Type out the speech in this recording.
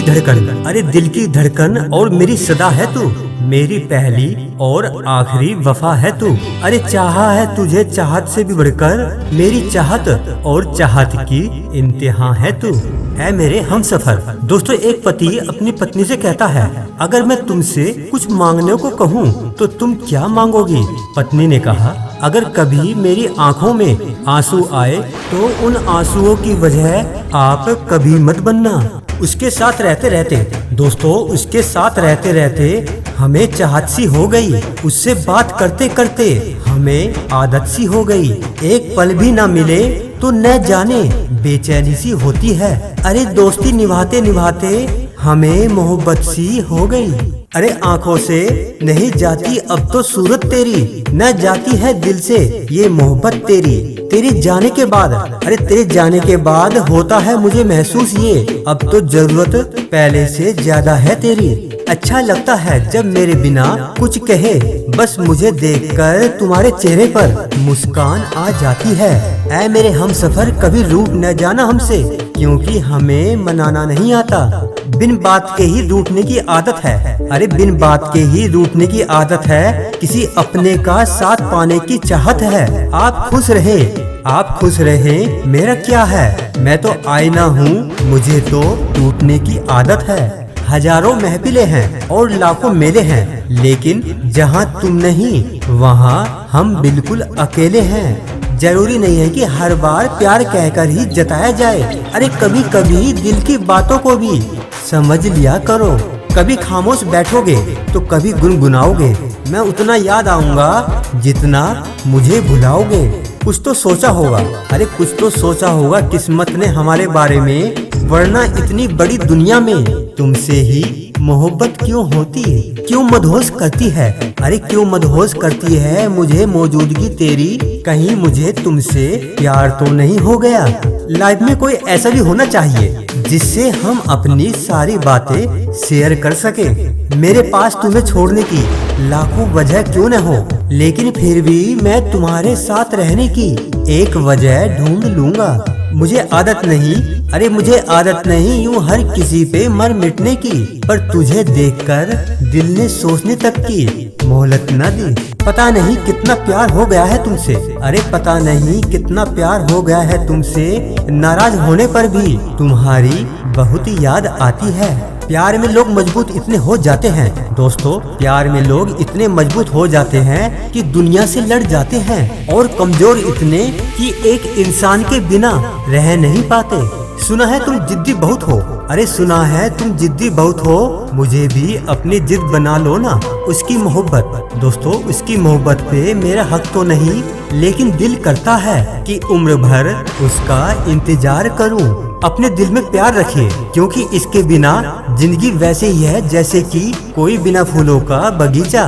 की धड़कन, अरे दिल की धड़कन और मेरी सदा है तू, मेरी पहली और आखिरी वफा है तू। अरे चाहा है तुझे चाहत से भी बढ़कर, मेरी चाहत और चाहत की इंतहा है तू, है मेरे हमसफर। दोस्तों, एक पति अपनी पत्नी से कहता है, अगर मैं तुमसे कुछ मांगने को कहूँ तो तुम क्या मांगोगी? पत्नी ने कहा, अगर कभी मेरी आंखों में आंसू आए तो उन आंसुओं की वजह आप कभी मत बनना। उसके साथ रहते रहते दोस्तों, उसके साथ रहते रहते हमें चाहत सी हो गई, उससे बात करते करते हमें आदत सी हो गई। एक पल भी ना मिले तो न जाने बेचैनी सी होती है। अरे दोस्ती निभाते निभाते हमें मोहब्बत सी हो गई। अरे आंखों से नहीं जाती अब तो सूरत तेरी, न जाती है दिल से ये मोहब्बत तेरी। तेरे जाने के बाद, अरे तेरे जाने के बाद होता है मुझे महसूस ये, अब तो जरूरत पहले से ज्यादा है तेरी। अच्छा लगता है जब मेरे बिना कुछ कहे, बस मुझे देखकर तुम्हारे चेहरे पर मुस्कान आ जाती है। ऐ मेरे हमसफर, कभी रूठ न जाना हमसे, क्योंकि हमें मनाना नहीं आता। बिन बात के ही रूठने की आदत है, अरे बिन बात के ही रूठने की आदत है, किसी अपने का साथ पाने की चाहत है। आप खुश रहे, आप खुश रहे, मेरा क्या है, मैं तो आईना हूँ, मुझे तो टूटने की आदत है। हजारों महफिलें हैं और लाखों मेले हैं, लेकिन जहाँ तुम नहीं वहाँ हम बिल्कुल अकेले हैं। जरूरी नहीं है कि हर बार प्यार कहकर ही जताया जाए, अरे कभी कभी दिल की बातों को भी समझ लिया करो। कभी खामोश बैठोगे तो कभी गुनगुनाओगे, मैं उतना याद आऊंगा जितना मुझे भुलाओगे। कुछ तो सोचा होगा, अरे कुछ तो सोचा होगा किस्मत ने हमारे बारे में, वरना इतनी बड़ी दुनिया में तुमसे ही मोहब्बत क्यों होती है, क्यों मदहोश करती है, अरे क्यों मदहोश करती है मुझे मौजूदगी तेरी, कहीं मुझे तुमसे प्यार तो नहीं हो गया। लाइफ में कोई ऐसा भी होना चाहिए जिससे हम अपनी सारी बातें शेयर कर सके। मेरे पास तुम्हें छोड़ने की लाखों वजह क्यों न हो, लेकिन फिर भी मैं तुम्हारे साथ रहने की एक वजह ढूंढ लूंगा। मुझे आदत नहीं, अरे मुझे आदत नहीं यूं हर किसी पे मर मिटने की, पर तुझे देखकर दिल ने सोचने तक की मोहलत न दी। पता नहीं कितना प्यार हो गया है तुमसे, अरे पता नहीं कितना प्यार हो गया है तुमसे, नाराज होने पर भी तुम्हारी बहुत याद आती है। प्यार में लोग मजबूत इतने हो जाते हैं दोस्तों, प्यार में लोग इतने मजबूत हो जाते हैं कि दुनिया से लड़ जाते हैं, और कमजोर इतने कि एक इंसान के बिना रह नहीं पाते। सुना है तुम जिद्दी बहुत हो, अरे सुना है तुम जिद्दी बहुत हो, मुझे भी अपनी जिद बना लो ना। उसकी मोहब्बत दोस्तों, उसकी मोहब्बत पे मेरा हक तो नहीं, लेकिन दिल करता है कि उम्र भर उसका इंतजार करूं। अपने दिल में प्यार रखिए, क्योंकि इसके बिना जिंदगी वैसे ही है जैसे कि कोई बिना फूलों का बगीचा।